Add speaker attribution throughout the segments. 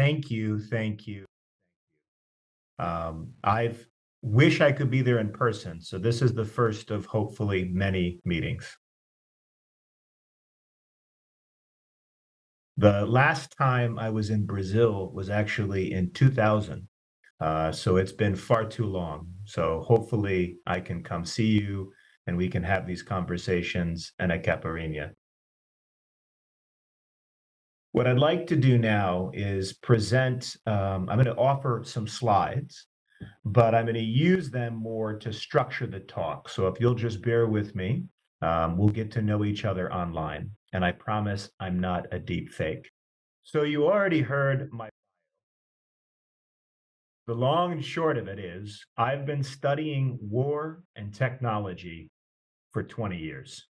Speaker 1: Thank you, thank you. I've wish I could be there in person, so this is the first of hopefully many meetings. The last time I was in Brazil was actually in 2000, so it's been far too long. So hopefully I can come see you and we can have these conversations and a caipirinha. What I'd like to do now is present, I'm going to offer some slides, but I'm going to use them more to structure the talk. So if you'll just bear with me, we'll get to know each other online. And I promise I'm not a deep fake. So you already heard my, the long and short of it is I've been studying war and technology for 20 years.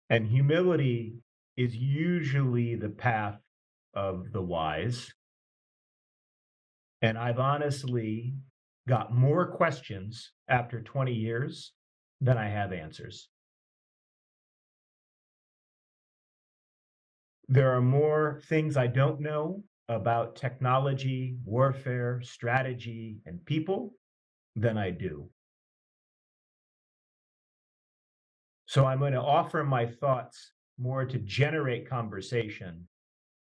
Speaker 1: And humility is usually the path of the wise. And I've honestly got more questions after 20 years than I have answers. There are more things I don't know about technology, warfare, strategy, and people than I do. So I'm going to offer my thoughts more to generate conversation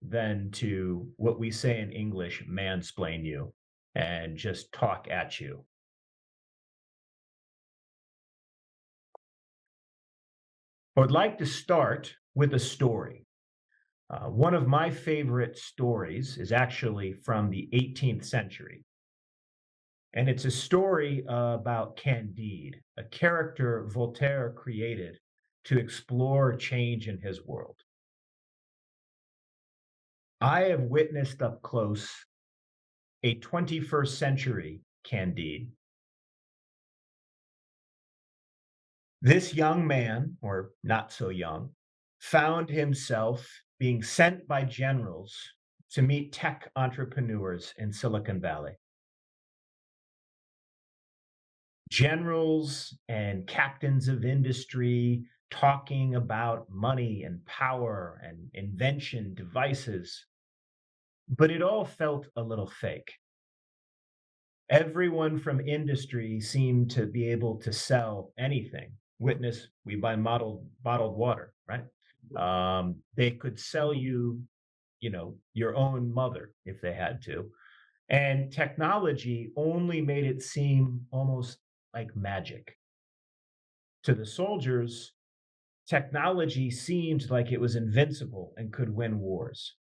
Speaker 1: than to what we say in English, mansplain you and just talk at you. I would like to start with a story. One of my favorite stories is actually from the 18th century. And it's a story about Candide, a character Voltaire created to explore change in his world. I have witnessed up close a 21st century Candide. This young man, or not so young, found himself being sent by generals to meet tech entrepreneurs in Silicon Valley. Generals and captains of industry talking about money and power and invention devices, but it all felt a little fake. Everyone from industry seemed to be able to sell anything. Witness, we buy bottled water, right? They could sell you, your own mother if they had to. And technology only made it seem almost like magic. To the soldiers, technology seemed like it was invincible and could win wars,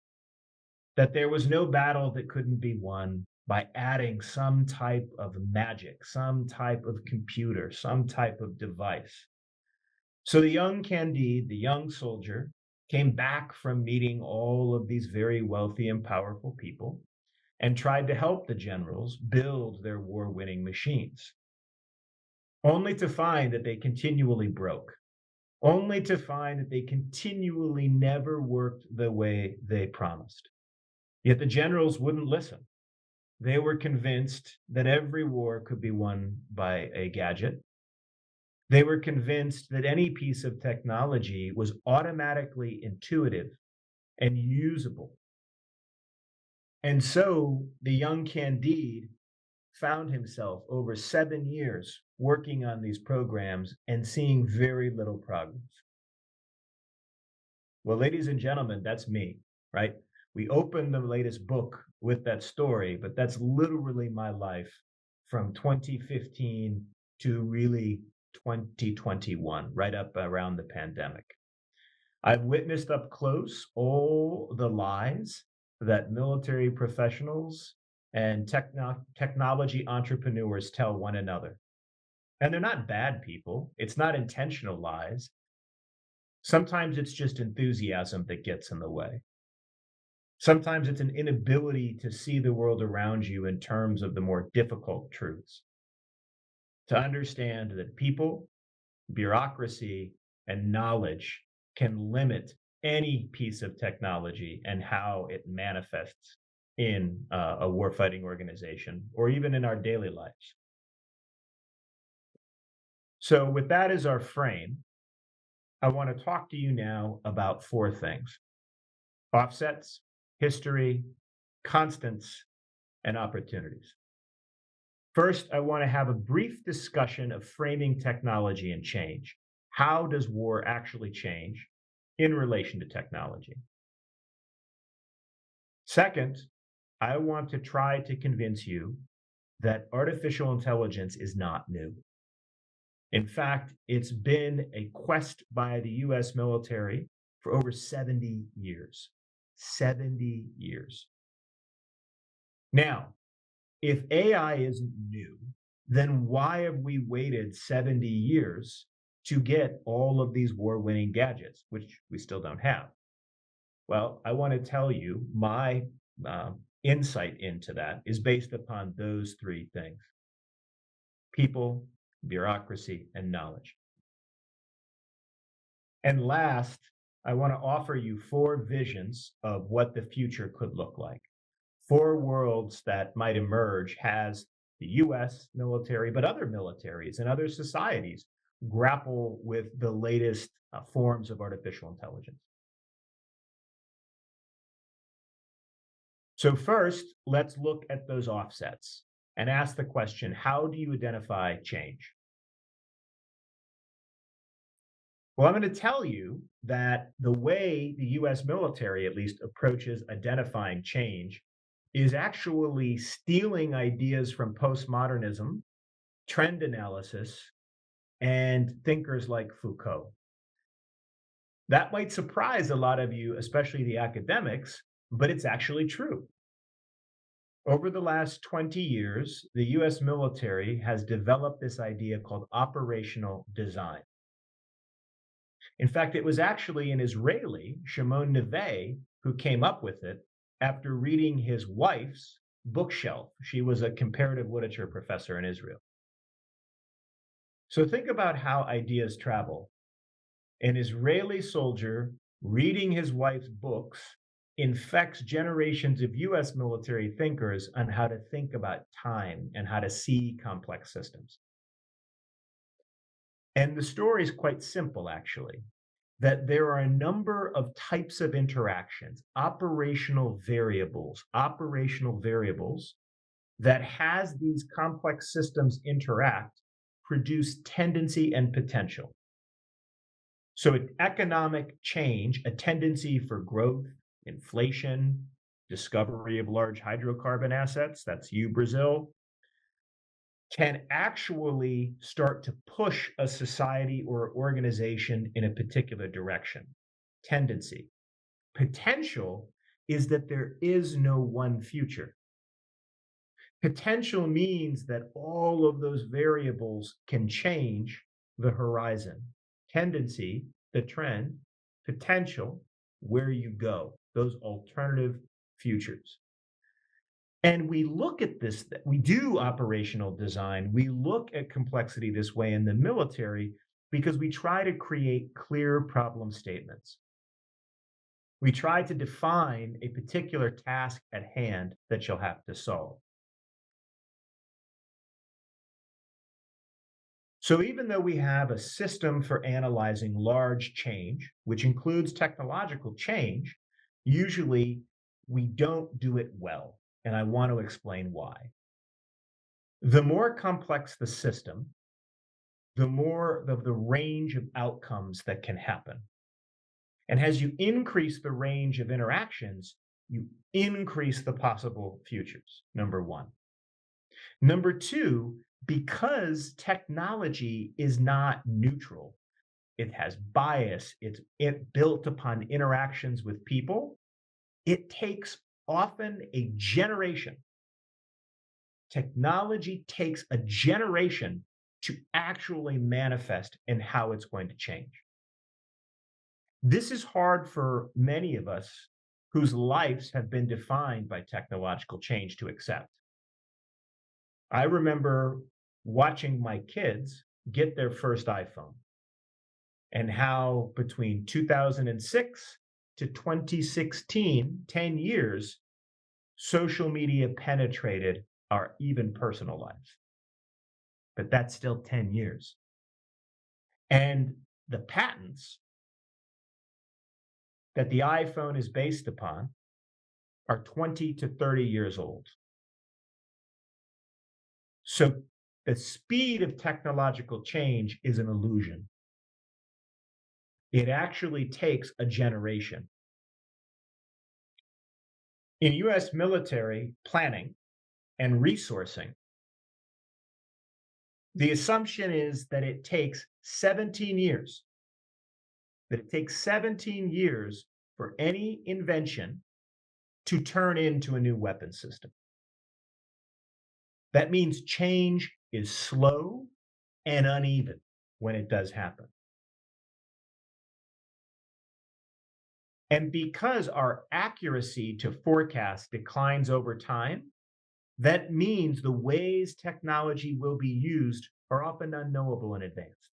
Speaker 1: that there was no battle that couldn't be won by adding some type of magic, some type of computer, some type of device. So the young Candide, the young soldier, came back from meeting all of these very wealthy and powerful people and tried to help the generals build their war winning machines, only to find that they continually broke, only to find that they continually never worked the way they promised. Yet the generals wouldn't listen. They were convinced that every war could be won by a gadget. They were convinced that any piece of technology was automatically intuitive and usable. And so the young Candide found himself over 7 years working on these programs and seeing very little progress. Well, ladies and gentlemen, that's me, right? We opened the latest book with that story, but that's literally my life from 2015 to really 2021, right up around the pandemic. I've witnessed up close all the lies that military professionals and technology entrepreneurs tell one another. And they're not bad people, it's not intentional lies. Sometimes it's just enthusiasm that gets in the way. Sometimes it's an inability to see the world around you in terms of the more difficult truths, to understand that people, bureaucracy, and knowledge can limit any piece of technology and how it manifests in a warfighting organization or even in our daily lives. So, with that as our frame, I want to talk to you now about four things. offsets, history, constants, and opportunities. First, I want to have a brief discussion of framing technology and change. How does war actually change in relation to technology? Second, I want to try to convince you that artificial intelligence is not new. In fact, it's been a quest by the US military for over 70 years. 70 years. Now, if AI isn't new, then why have we waited 70 years to get all of these war winning gadgets, which we still don't have? Well, I want to tell you my insight into that is based upon those three things: people, bureaucracy, and knowledge. And last, I want to offer you four visions of what the future could look like. Four worlds that might emerge as the US military, but other militaries and other societies grapple with the latest forms of artificial intelligence. So, first, let's look at those offsets and ask the question: how do you identify change? Well, I'm going to tell you that the way the US military, at least, approaches identifying change is actually stealing ideas from postmodernism, trend analysis, and thinkers like Foucault. That might surprise a lot of you, especially the academics, but it's actually true. Over the last 20 years, the US military has developed this idea called operational design. In fact, it was actually an Israeli, Shimon Neve, who came up with it after reading his wife's bookshelf. She was a comparative literature professor in Israel. So think about how ideas travel. An Israeli soldier reading his wife's books infects generations of US military thinkers on how to think about time and how to see complex systems. And the story is quite simple, actually, that there are a number of types of interactions, operational variables that, has these complex systems interact, produce tendency and potential. So economic change, a tendency for growth, inflation, discovery of large hydrocarbon assets, that's you, Brazil, can actually start to push a society or organization in a particular direction. Tendency. Potential is that there is no one future. Potential means that all of those variables can change the horizon. Tendency, the trend; potential, where you go, those alternative futures. And we look at this, we do operational design, we look at complexity this way in the military because we try to create clear problem statements. We try to define a particular task at hand that you'll have to solve. So even though we have a system for analyzing large change, which includes technological change, usually we don't do it well. And I want to explain why. The more complex the system, the more of the range of outcomes that can happen. And as you increase the range of interactions, you increase the possible futures, number one. Number two, because technology is not neutral, it has bias, it built upon interactions with people, it takes often a generation. Technology takes a generation to actually manifest in how it's going to change. This is hard for many of us whose lives have been defined by technological change to accept. I remember watching my kids get their first iPhone and how between 2006 to 2016, 10 years, social media penetrated our even personal lives. But that's still 10 years. And the patents that the iPhone is based upon are 20 to 30 years old. So the speed of technological change is an illusion. It actually takes a generation. In US military planning and resourcing, the assumption is that it takes 17 years, for any invention to turn into a new weapon system. That means change is slow and uneven when it does happen. And because our accuracy to forecast declines over time, that means the ways technology will be used are often unknowable in advance.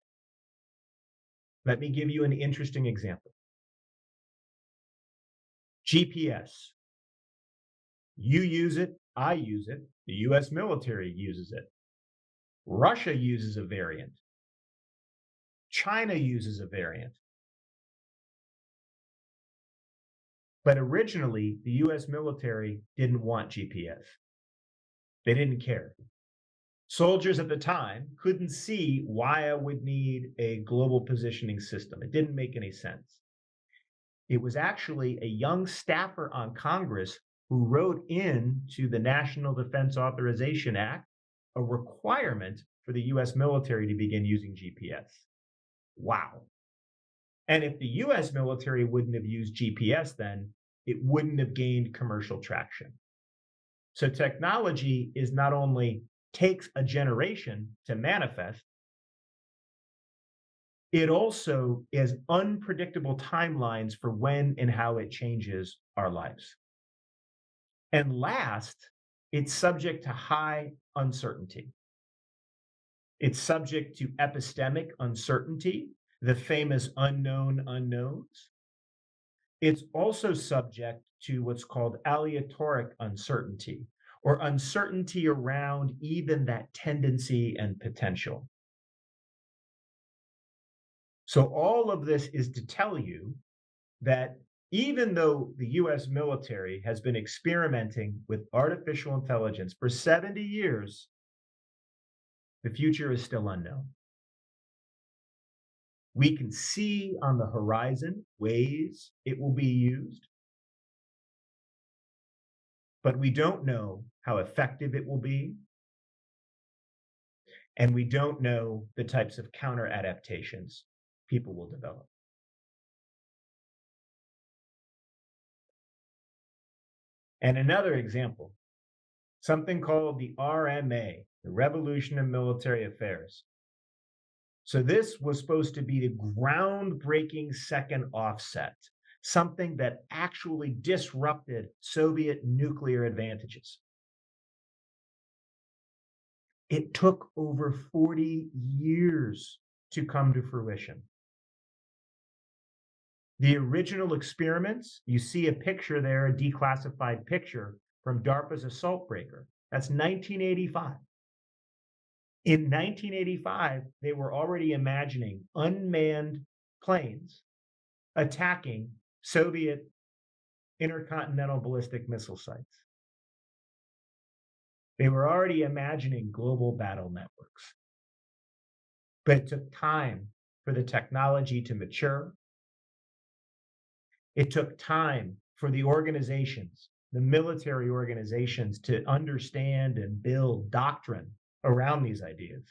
Speaker 1: Let me give you an interesting example. GPS. You use it, I use it, the US military uses it. Russia uses a variant. China uses a variant. But originally, the US military didn't want GPS. They didn't care. Soldiers at the time couldn't see why I would need a global positioning system. It didn't make any sense. It was actually a young staffer on Congress who wrote into the National Defense Authorization Act a requirement for the US military to begin using GPS. Wow. And if the US military wouldn't have used GPS then, it wouldn't have gained commercial traction. So technology is not only takes a generation to manifest, it also is unpredictable timelines for when and how it changes our lives. And last, it's subject to high uncertainty. It's subject to epistemic uncertainty, the famous unknown unknowns. It's also subject to what's called aleatoric uncertainty, or uncertainty around even that tendency and potential. So all of this is to tell you that even though the US military has been experimenting with artificial intelligence for 70 years, the future is still unknown. We can see on the horizon ways it will be used, but we don't know how effective it will be. And we don't know the types of counter adaptations people will develop. And another example, something called the RMA, the Revolution in Military Affairs. So this was supposed to be the groundbreaking second offset, something that actually disrupted Soviet nuclear advantages. It took over 40 years to come to fruition. The original experiments, you see a picture there, a declassified picture from DARPA's assault breaker. That's 1985. In 1985, they were already imagining unmanned planes attacking Soviet intercontinental ballistic missile sites. They were already imagining global battle networks. But it took time for the technology to mature. It took time for the organizations, the military organizations, to understand and build doctrine around these ideas.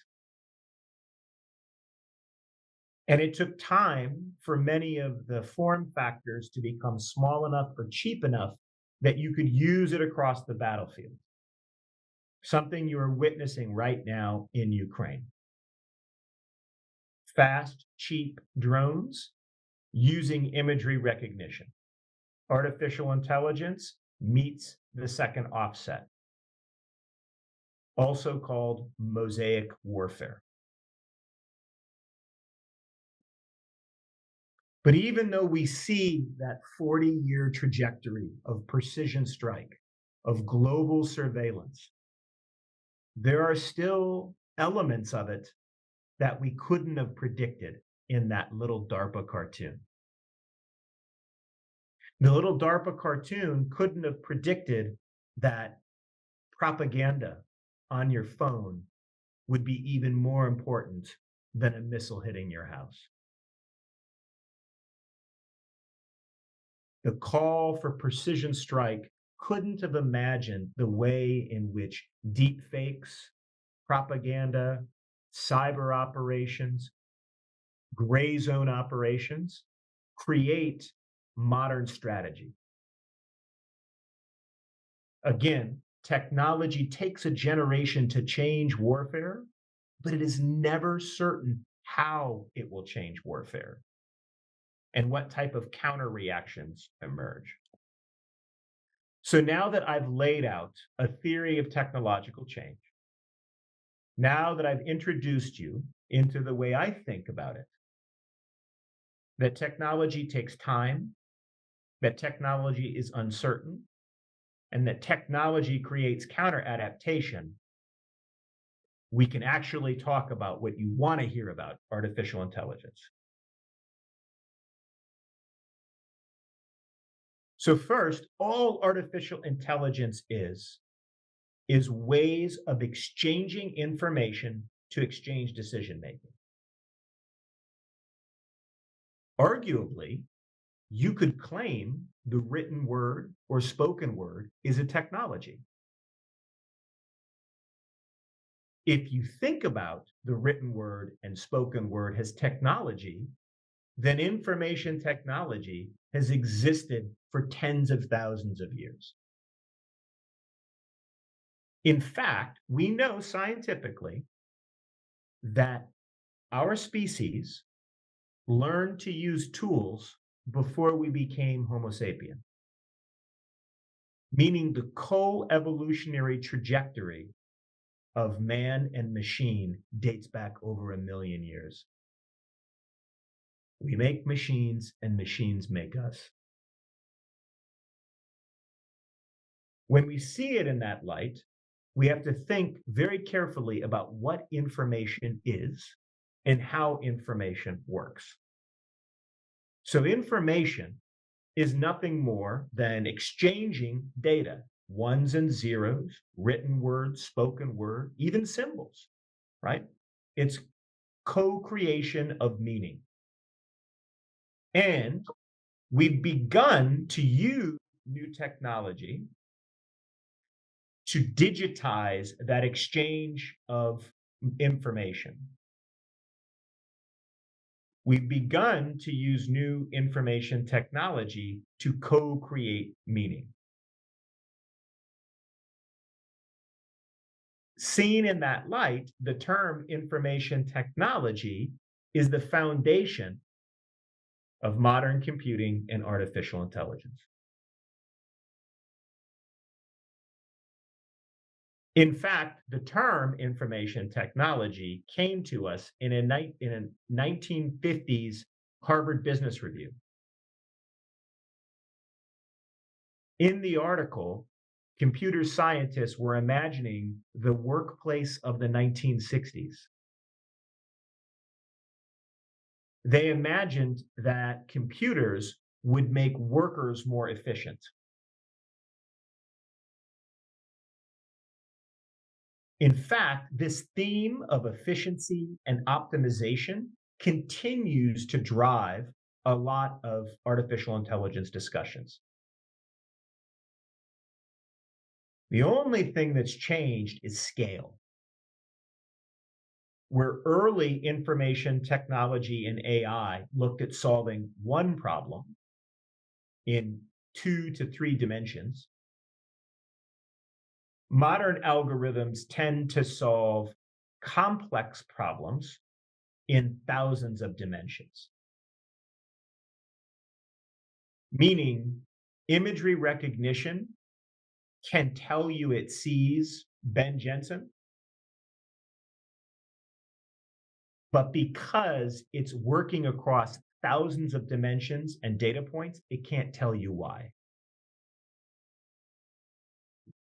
Speaker 1: And it took time for many of the form factors to become small enough or cheap enough that you could use it across the battlefield. Something you are witnessing right now in Ukraine. Fast, cheap drones using imagery recognition. Artificial intelligence meets the second offset, also called mosaic warfare. But even though we see that 40-year trajectory of precision strike, of global surveillance, there are still elements of it that we couldn't have predicted in that little DARPA cartoon. The little DARPA cartoon couldn't have predicted that propaganda on your phone would be even more important than a missile hitting your house. The call for precision strike couldn't have imagined the way in which deep fakes, propaganda, cyber operations, gray zone operations create modern strategy. Again, technology takes a generation to change warfare, but it is never certain how it will change warfare and what type of counter reactions emerge. So now that I've laid out a theory of technological change, now that I've introduced you into the way I think about it, that technology takes time, that technology is uncertain, and that technology creates counter adaptation, we can actually talk about what you want to hear about artificial intelligence. So first, all artificial intelligence is ways of exchanging information to exchange decision making. Arguably, you could claim the written word or spoken word is a technology. If you think about the written word and spoken word as technology, then information technology has existed for tens of thousands of years. In fact, we know scientifically that our species learned to use tools before we became Homo sapien, meaning the co-evolutionary trajectory of man and machine dates back over 1,000,000 years. We make machines and machines make us. When we see it in that light, we have to think very carefully about what information is and how information works. So information is nothing more than exchanging data, ones and zeros, written word, spoken word, even symbols, right? It's co-creation of meaning. And we've begun to use new technology to digitize that exchange of information. We've begun to use new information technology to co-create meaning. Seen in that light, the term information technology is the foundation of modern computing and artificial intelligence. In fact, the term information technology came to us in a 1950s Harvard Business Review. In the article, computer scientists were imagining the workplace of the 1960s. They imagined that computers would make workers more efficient. In fact, this theme of efficiency and optimization continues to drive a lot of artificial intelligence discussions. The only thing that's changed is scale. Where early information technology and AI looked at solving one problem in 2 to 3 dimensions, modern algorithms tend to solve complex problems in thousands of dimensions. Meaning, imagery recognition can tell you it sees Ben Jensen, but because it's working across thousands of dimensions and data points, it can't tell you why.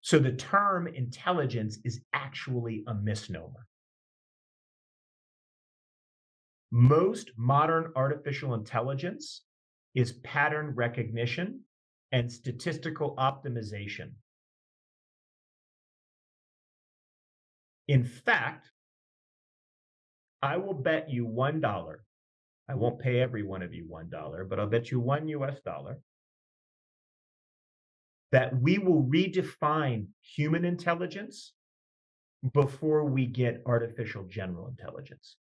Speaker 1: So the term intelligence is actually a misnomer. Most modern artificial intelligence is pattern recognition and statistical optimization. In fact, I will bet you $1. I won't pay every one of you $1, but I'll bet you $1 that we will redefine human intelligence before we get artificial general intelligence.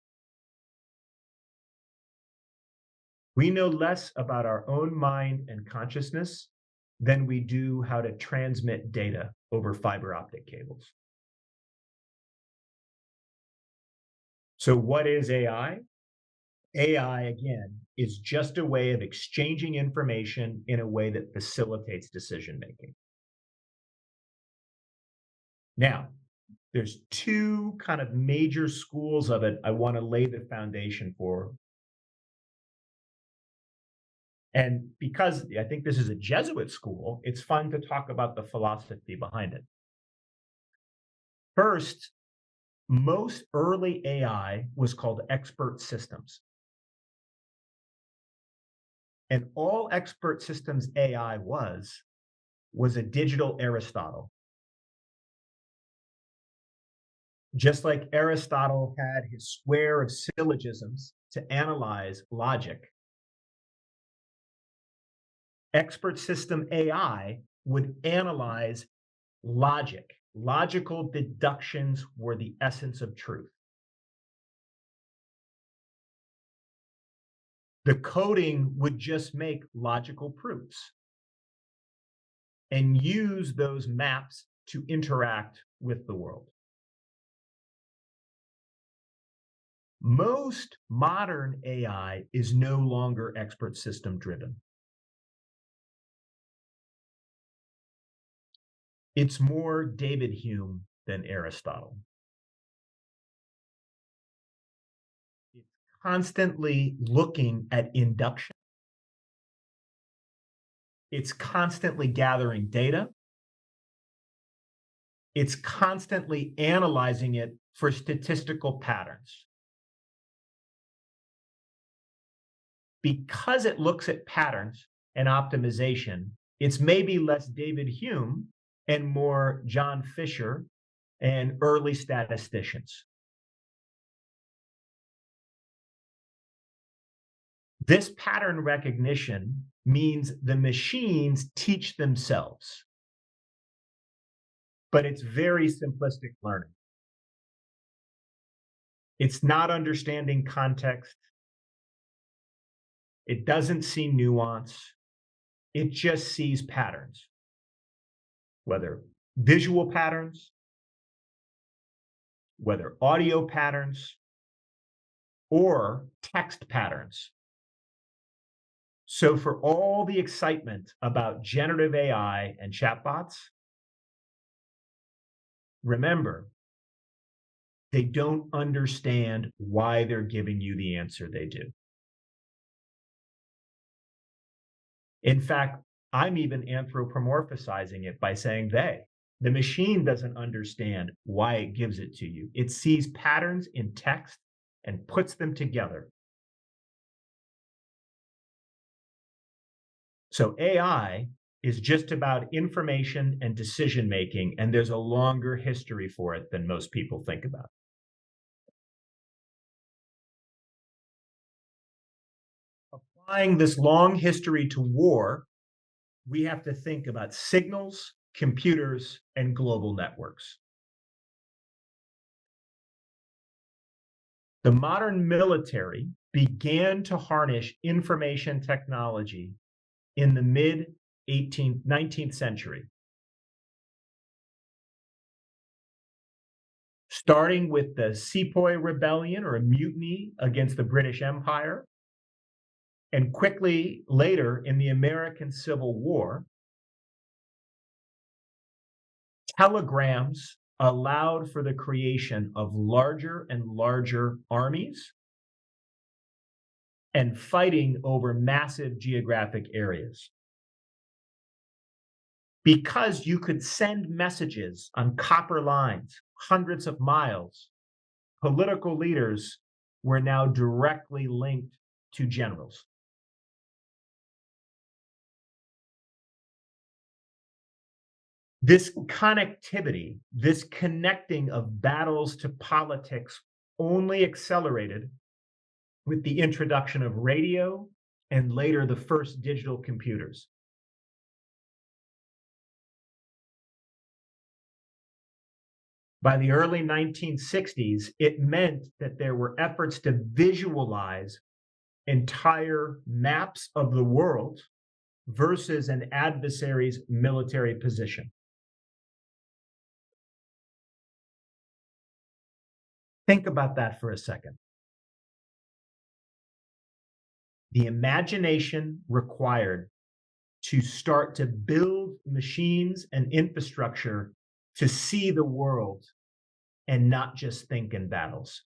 Speaker 1: We know less about our own mind and consciousness than we do how to transmit data over fiber optic cables. So, what is AI? AI, again, is just a way of exchanging information in a way that facilitates decision making. Now, there's two kind of major schools of it I want to lay the foundation for. And because I think this is a Jesuit school, it's fun to talk about the philosophy behind it. First, most early AI was called expert systems. And all expert systems AI was a digital Aristotle. Just like Aristotle had his square of syllogisms to analyze logic, expert system AI would analyze logic. Logical deductions were the essence of truth. The coding would just make logical proofs and use those maps to interact with the world. Most modern AI is no longer expert system driven. It's more David Hume than Aristotle. It's constantly looking at induction. It's constantly gathering data. It's constantly analyzing it for statistical patterns. Because it looks at patterns and optimization, it's maybe less David Hume and more John Fisher and early statisticians. This pattern recognition means the machines teach themselves, but it's very simplistic learning. It's not understanding context. It doesn't see nuance. It just sees patterns, whether visual patterns, whether audio patterns, or text patterns. So for all the excitement about generative AI and chatbots, remember, they don't understand why they're giving you the answer they do. In fact, I'm even anthropomorphizing it by saying they. The machine doesn't understand why it gives it to you. It sees patterns in text and puts them together. So AI is just about information and decision making, and there's a longer history for it than most people think about. Applying this long history to war, we have to think about signals, computers, and global networks. The modern military began to harness information technology in the mid 19th century, starting with the Sepoy Rebellion or a mutiny against the British Empire, and quickly later in the American Civil War. Telegrams allowed for the creation of larger and larger armies and fighting over massive geographic areas. Because you could send messages on copper lines, hundreds of miles, political leaders were now directly linked to generals. This connectivity, this connecting of battles to politics only accelerated with the introduction of radio and later the first digital computers. By the early 1960s, it meant that there were efforts to visualize entire maps of the world versus an adversary's military position. Think about that for a second. The imagination required to start to build machines and infrastructure to see the world and not just think in battles.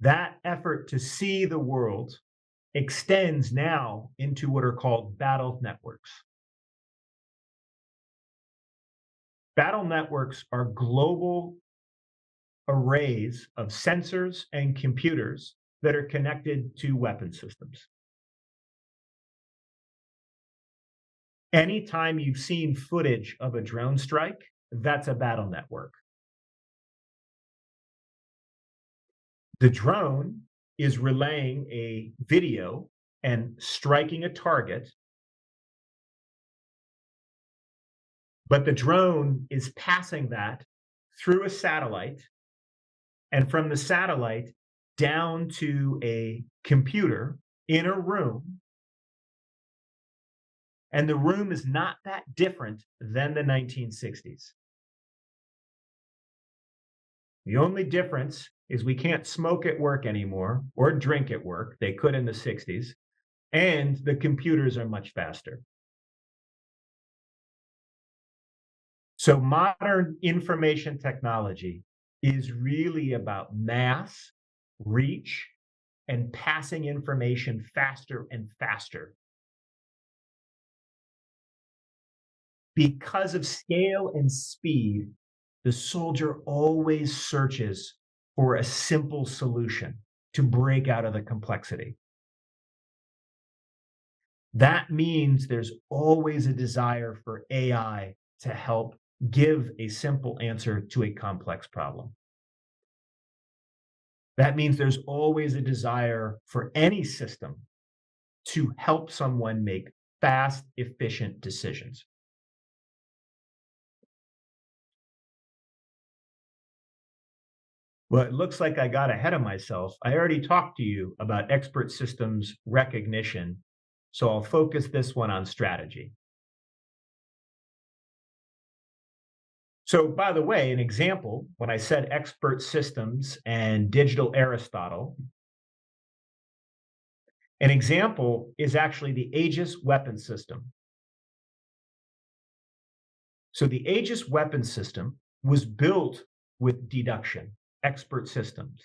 Speaker 1: That effort to see the world extends now into what are called battle networks. Battle networks are global arrays of sensors and computers that are connected to weapon systems. Anytime you've seen footage of a drone strike, that's a battle network. The drone is relaying a video and striking a target, but the drone is passing that through a satellite and from the satellite down to a computer in a room. And the room is not that different than the 1960s. The only difference is we can't smoke at work anymore or drink at work. They could in the 60s. And the computers are much faster. So modern information technology is really about mass, reach, and passing information faster and faster. Because of scale and speed, the soldier always searches for a simple solution to break out of the complexity. That means there's always a desire for AI to help give a simple answer to a complex problem. That means there's always a desire for any system to help someone make fast, efficient decisions. Well, it looks like I got ahead of myself. I already talked to you about expert systems recognition, so I'll focus this one on strategy. So, by the way, an example, when I said expert systems and digital Aristotle, an example is actually the Aegis weapon system. So, the Aegis weapon system was built with deduction, expert systems.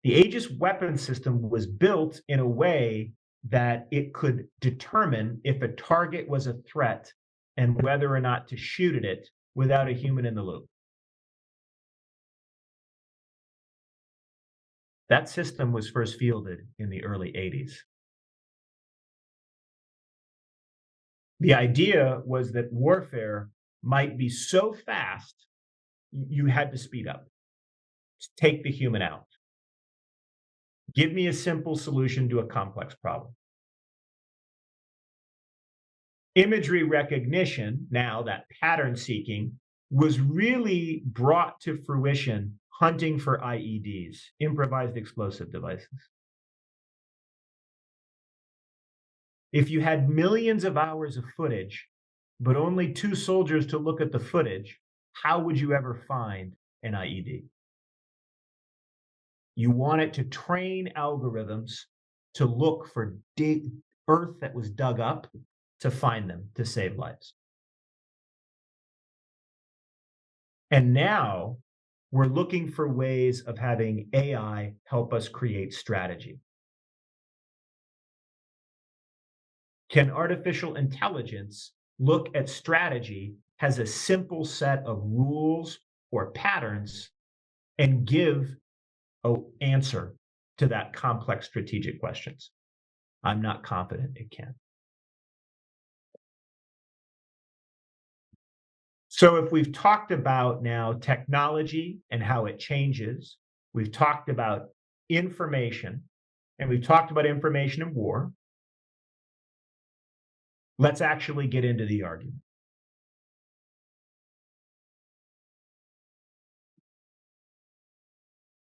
Speaker 1: The Aegis weapon system was built in a way that it could determine if a target was a threat and whether or not to shoot at it without a human in the loop. That system was first fielded in the early 80s. The idea was that warfare might be so fast, you had to speed up, take the human out. Give me a simple solution to a complex problem. Imagery recognition, now that pattern seeking, was really brought to fruition hunting for IEDs, improvised explosive devices. If you had millions of hours of footage, but only two soldiers to look at the footage, how would you ever find an IED? You wanted to train algorithms to look for earth that was dug up to find them to save lives. And now we're looking for ways of having AI help us create strategy. Can artificial intelligence look at strategy as a simple set of rules or patterns and give an answer to that complex strategic questions? I'm not confident it can. So if we've talked about now technology and how it changes, we've talked about information, and we've talked about information in war, let's actually get into the argument.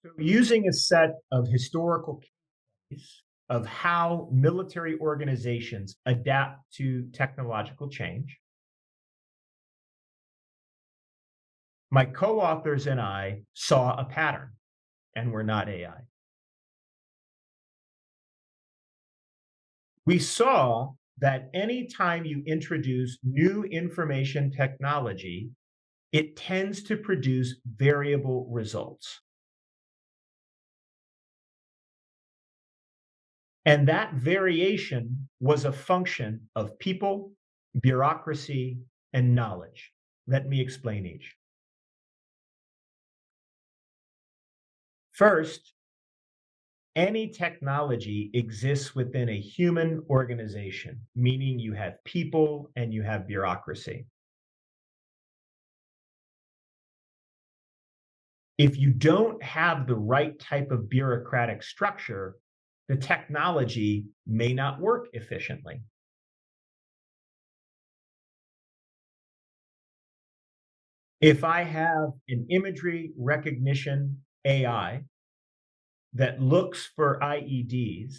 Speaker 1: So using a set of historical cases of how military organizations adapt to technological change, my co-authors and I saw a pattern, and we're not AI. We saw that anytime you introduce new information technology, it tends to produce variable results. And that variation was a function of people, bureaucracy, and knowledge. Let me explain each. First, any technology exists within a human organization, meaning you have people and you have bureaucracy. If you don't have the right type of bureaucratic structure, the technology may not work efficiently. If I have an imagery recognition AI that looks for IEDs,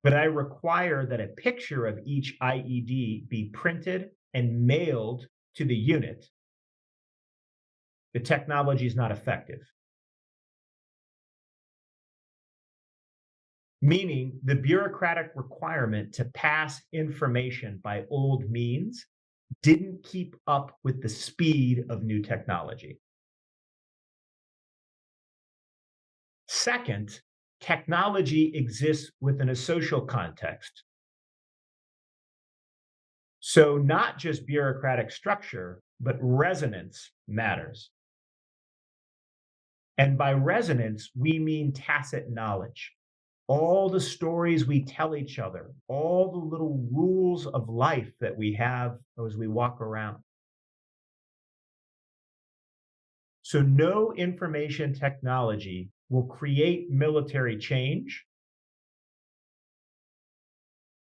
Speaker 1: but I require that a picture of each IED be printed and mailed to the unit, the technology is not effective. Meaning the bureaucratic requirement to pass information by old means didn't keep up with the speed of new technology. Second, technology exists within a social context. So, not just bureaucratic structure, but resonance matters. And by resonance, we mean tacit knowledge. All the stories we tell each other, all the little rules of life that we have as we walk around. So, no information technology will create military change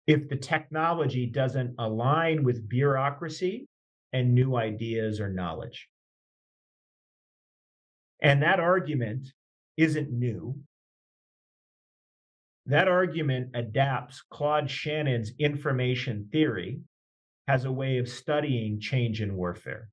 Speaker 1: if the technology doesn't align with bureaucracy and new ideas or knowledge. And that argument isn't new. That argument adapts Claude Shannon's information theory as a way of studying change in warfare.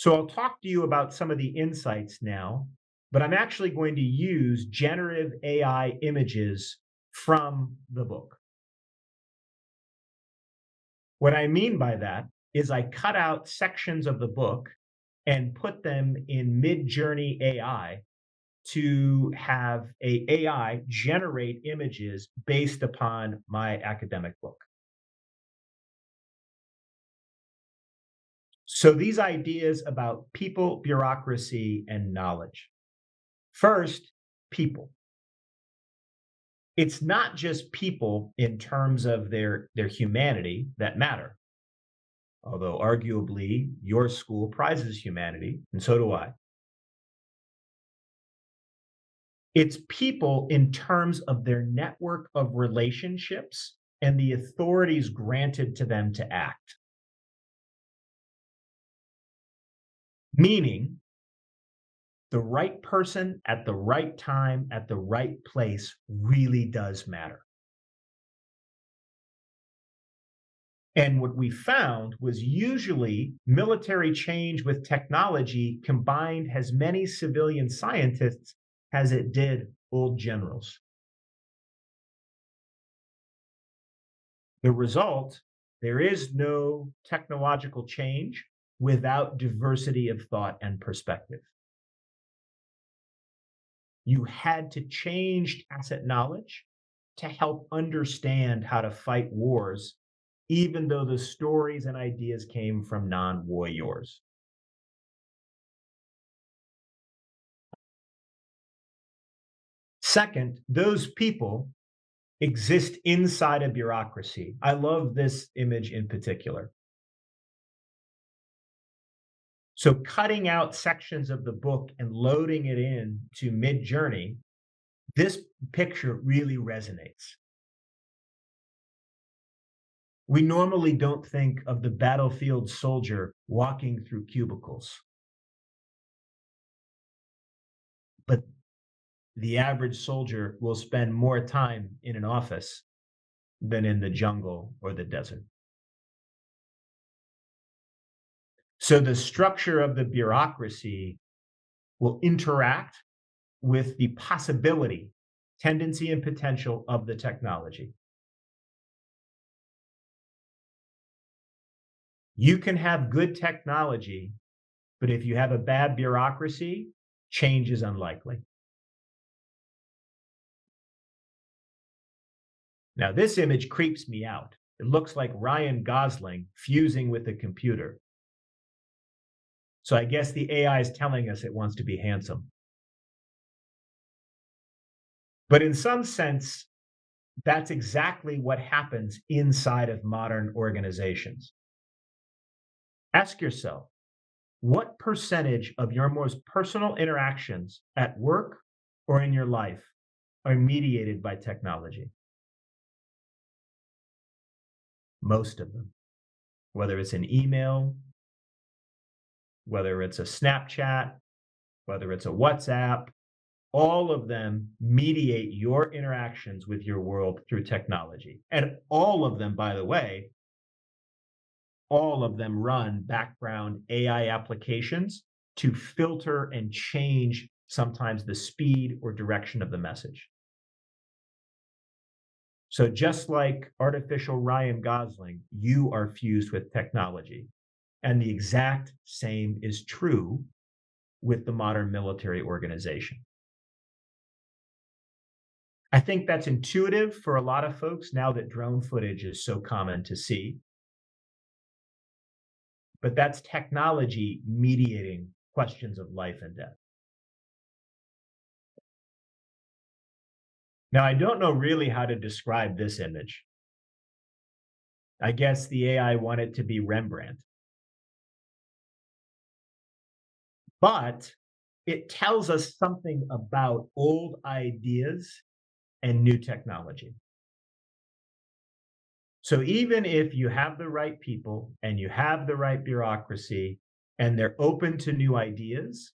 Speaker 1: So I'll talk to you about some of the insights now, but I'm actually going to use generative AI images from the book. What I mean by that is I cut out sections of the book and put them in Mid-Journey AI to have a AI generate images based upon my academic book. So these ideas about people, bureaucracy, and knowledge. First, people. It's not just people in terms of their humanity that matter, although arguably your school prizes humanity, and so do I. It's people in terms of their network of relationships and the authorities granted to them to act. Meaning, the right person at the right time at the right place really does matter. And what we found was usually military change with technology combined as many civilian scientists as it did old generals. The result, there is no technological change without diversity of thought and perspective. You had to change tacit knowledge to help understand how to fight wars, even though the stories and ideas came from non warriors. Second, those people exist inside a bureaucracy. I love this image in particular. So cutting out sections of the book and loading it in to Mid-Journey, this picture really resonates. We normally don't think of the battlefield soldier walking through cubicles, but the average soldier will spend more time in an office than in the jungle or the desert. So the structure of the bureaucracy will interact with the possibility, tendency, and potential of the technology. You can have good technology, but if you have a bad bureaucracy, change is unlikely. Now, this image creeps me out. It looks like Ryan Gosling fusing with a computer. So I guess the AI is telling us it wants to be handsome. But in some sense, that's exactly what happens inside of modern organizations. Ask yourself, what percentage of your most personal interactions at work or in your life are mediated by technology? Most of them, whether it's an email, whether it's a Snapchat, whether it's a WhatsApp, all of them mediate your interactions with your world through technology. And all of them, by the way, all of them run background AI applications to filter and change sometimes the speed or direction of the message. So just like artificial Ryan Gosling, you are fused with technology. And the exact same is true with the modern military organization. I think that's intuitive for a lot of folks now that drone footage is so common to see. But that's technology mediating questions of life and death. Now, I don't know really how to describe this image. I guess the AI wanted to be Rembrandt. But it tells us something about old ideas and new technology. So even if you have the right people and you have the right bureaucracy and they're open to new ideas,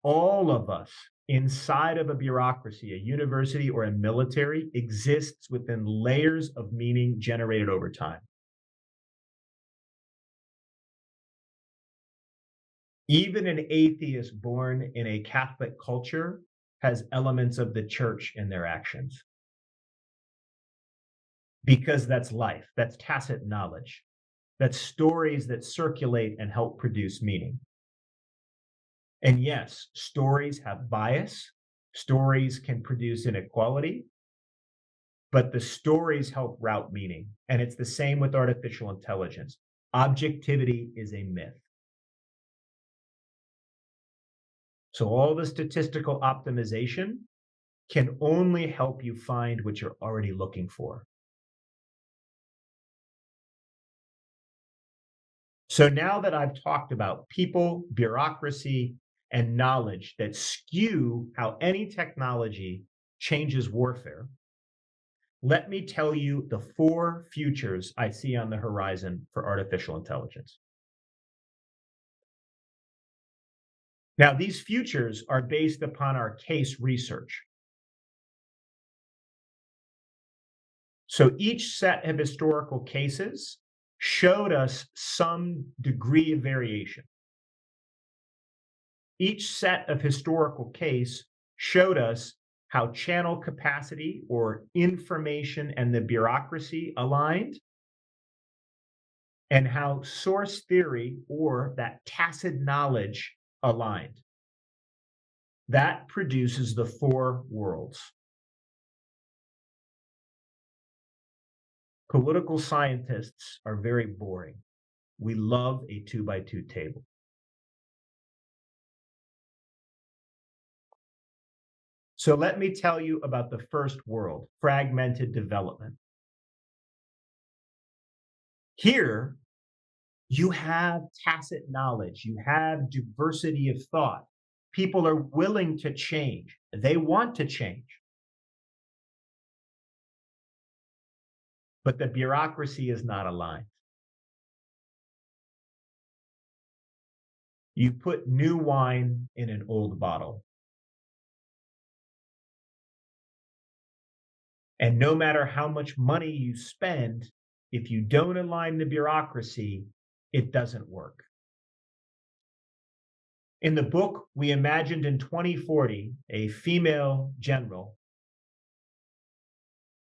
Speaker 1: all of us inside of a bureaucracy, a university, or a military exists within layers of meaning generated over time. Even an atheist born in a Catholic culture has elements of the church in their actions because that's life, that's tacit knowledge, that's stories that circulate and help produce meaning. And yes, stories have bias, stories can produce inequality, but the stories help route meaning. And it's the same with artificial intelligence. Objectivity is a myth. So all the statistical optimization can only help you find what you're already looking for. So now that I've talked about people, bureaucracy, and knowledge that skew how any technology changes warfare, let me tell you the 4 futures I see on the horizon for artificial intelligence. Now, these futures are based upon our case research. So each set of historical cases showed us some degree of variation. Each set of historical case showed us how channel capacity or information and the bureaucracy aligned, and how source theory or that tacit knowledge aligned. That produces the 4 worlds. Political scientists are very boring. We love a 2x2 table. So let me tell you about the first world, fragmented development. Here, you have tacit knowledge, you have diversity of thought. People are willing to change, they want to change, but the bureaucracy is not aligned. You put new wine in an old bottle, and no matter how much money you spend, if you don't align the bureaucracy, it doesn't work. In the book, we imagined in 2040 a female general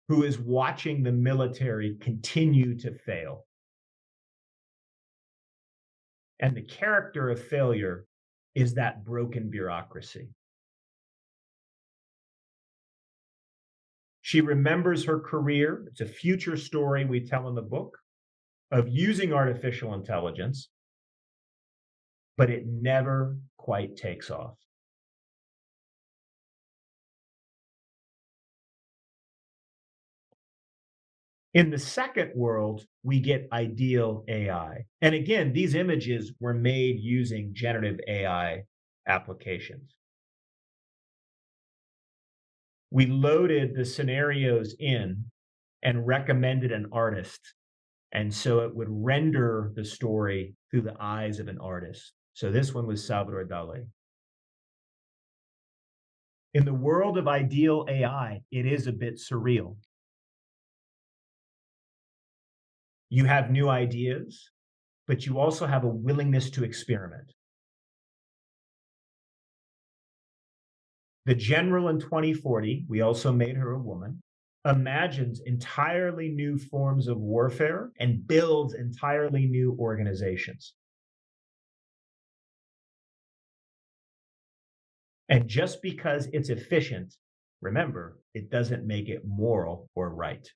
Speaker 1: who is watching the military continue to fail. And the character of failure is that broken bureaucracy. She remembers her career. It's a future story we tell in the book of using artificial intelligence, but it never quite takes off. In the second world, we get ideal AI. And again, these images were made using generative AI applications. We loaded the scenarios in and recommended an artist. And so it would render the story through the eyes of an artist. So this one was Salvador Dali. In the world of ideal AI, it is a bit surreal. You have new ideas, but you also have a willingness to experiment. The general in 2040, we also made her a woman, imagines entirely new forms of warfare and builds entirely new organizations. And just because it's efficient, remember, it doesn't make it moral or right.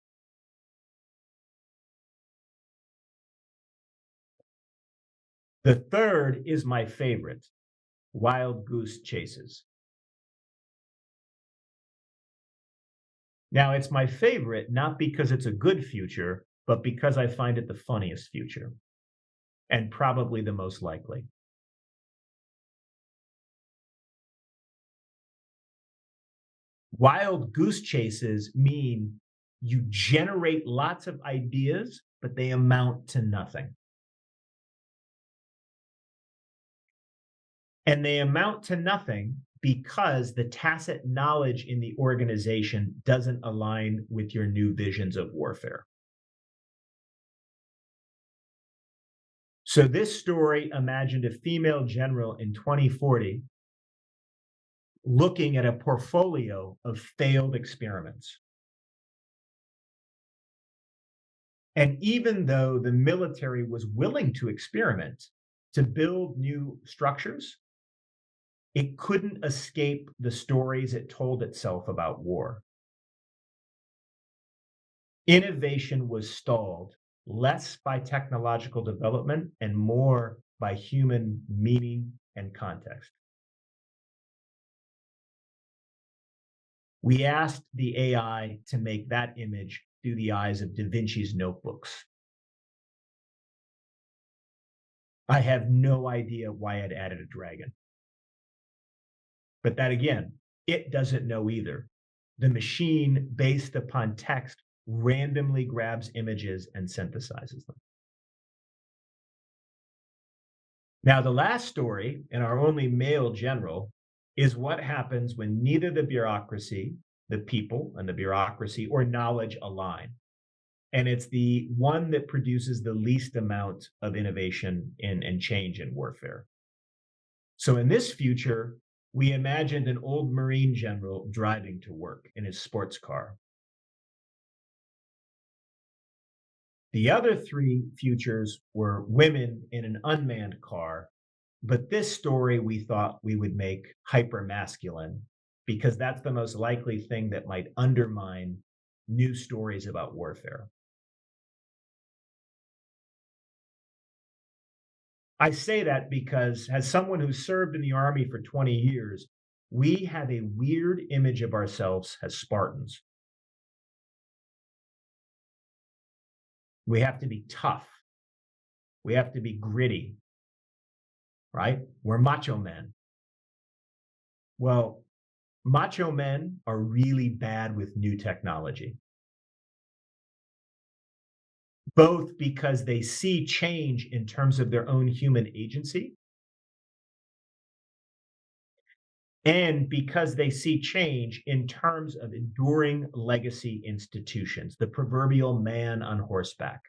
Speaker 1: The third is my favorite, wild goose chases. Now, it's my favorite not because it's a good future, but because I find it the funniest future and probably the most likely. Wild goose chases mean you generate lots of ideas, but they amount to nothing. And they amount to nothing because the tacit knowledge in the organization doesn't align with your new visions of warfare. So, this story imagined a female general in 2040 looking at a portfolio of failed experiments. And even though the military was willing to experiment to build new structures, it couldn't escape the stories it told itself about war. Innovation was stalled, less by technological development and more by human meaning and context. We asked the AI to make that image through the eyes of Da Vinci's notebooks. I have no idea why it added a dragon. But that again, it doesn't know either. The machine, based upon text, randomly grabs images and synthesizes them. Now, the last story, and our only male general, is what happens when neither the bureaucracy, the people, and the bureaucracy or knowledge align. And it's the one that produces the least amount of innovation and change in warfare. So in this future, we imagined an old Marine general driving to work in his sports car. The other three futures were women in an unmanned car, but this story we thought we would make hyper masculine because that's the most likely thing that might undermine new stories about warfare. I say that because, as someone who served in the Army for 20 years, We have a weird image of ourselves as Spartans. We have to be tough. We have to be gritty, right? We're macho men. Well, macho men are really bad with new technology, both because they see change in terms of their own human agency and because they see change in terms of enduring legacy institutions, the proverbial man on horseback.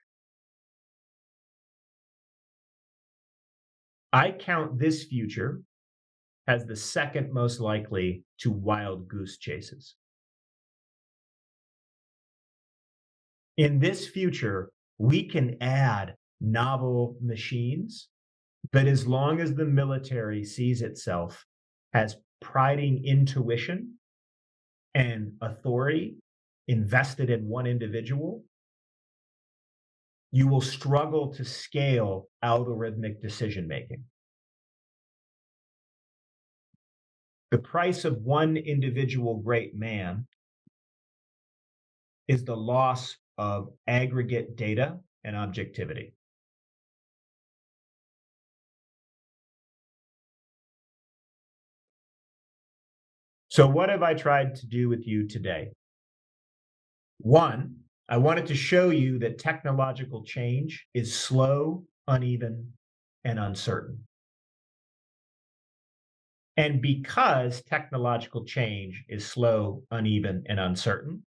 Speaker 1: I count this future as the second most likely to wild goose chases. In this future, we can add novel machines, but as long as the military sees itself as priding intuition and authority invested in one individual, you will struggle to scale algorithmic decision making. The price of one individual great man is the loss of aggregate data and objectivity. So, what have I tried to do with you today? One, I wanted to show you that technological change is slow, uneven, and uncertain. And because technological change is slow, uneven, and uncertain,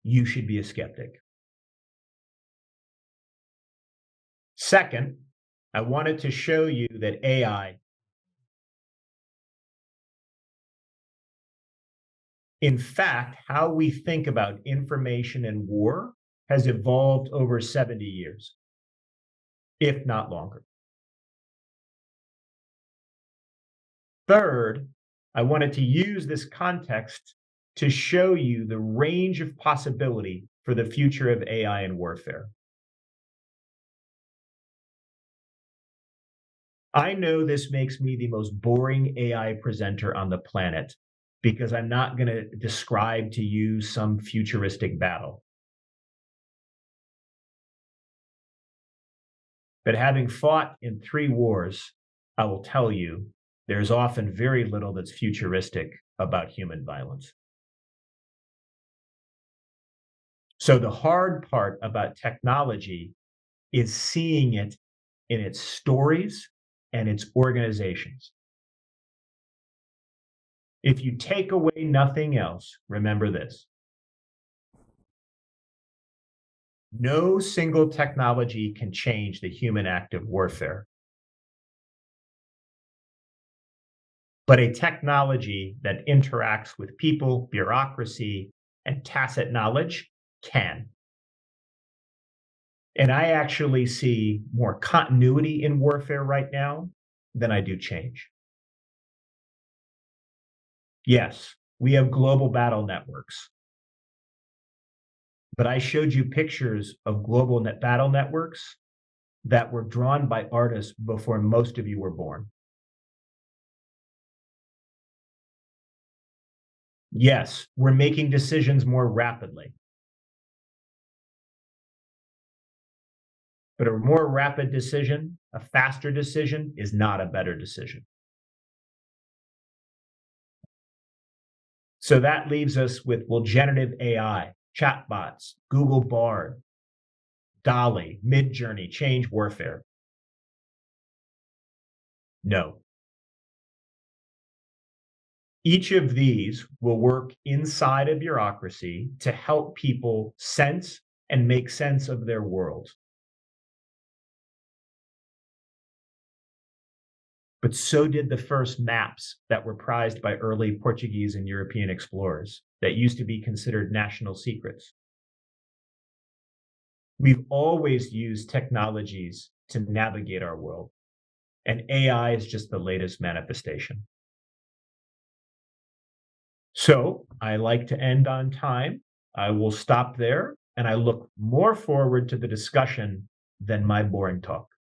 Speaker 1: you should be a skeptic. Second, I wanted to show you that AI, in fact, how we think about information and war has evolved over 70 years, if not longer. Third, I wanted to use this context to show you the range of possibility for the future of AI and warfare. I know this makes me the most boring AI presenter on the planet because I'm not going to describe to you some futuristic battle. But having fought in 3 wars, I will tell you there's often very little that's futuristic about human violence. So the hard part about technology is seeing it in its stories and its organizations. If you take away nothing else, remember this. No single technology can change the human act of warfare, but a technology that interacts with people, bureaucracy, and tacit knowledge can. And I actually see more continuity in warfare right now than I do change. Yes, we have global battle networks, but I showed you pictures of global battle networks that were drawn by artists before most of you were born. Yes, we're making decisions more rapidly, but a more rapid decision, a faster decision, is not a better decision. So that leaves us with, will generative AI, chatbots, Google Bard, Dolly, Midjourney change warfare? No. Each of these will work inside a bureaucracy to help people sense and make sense of their world. But so did the first maps that were prized by early Portuguese and European explorers that used to be considered national secrets. We've always used technologies to navigate our world, and AI is just the latest manifestation. So I like to end on time. I will stop there, and I look more forward to the discussion than my boring talk.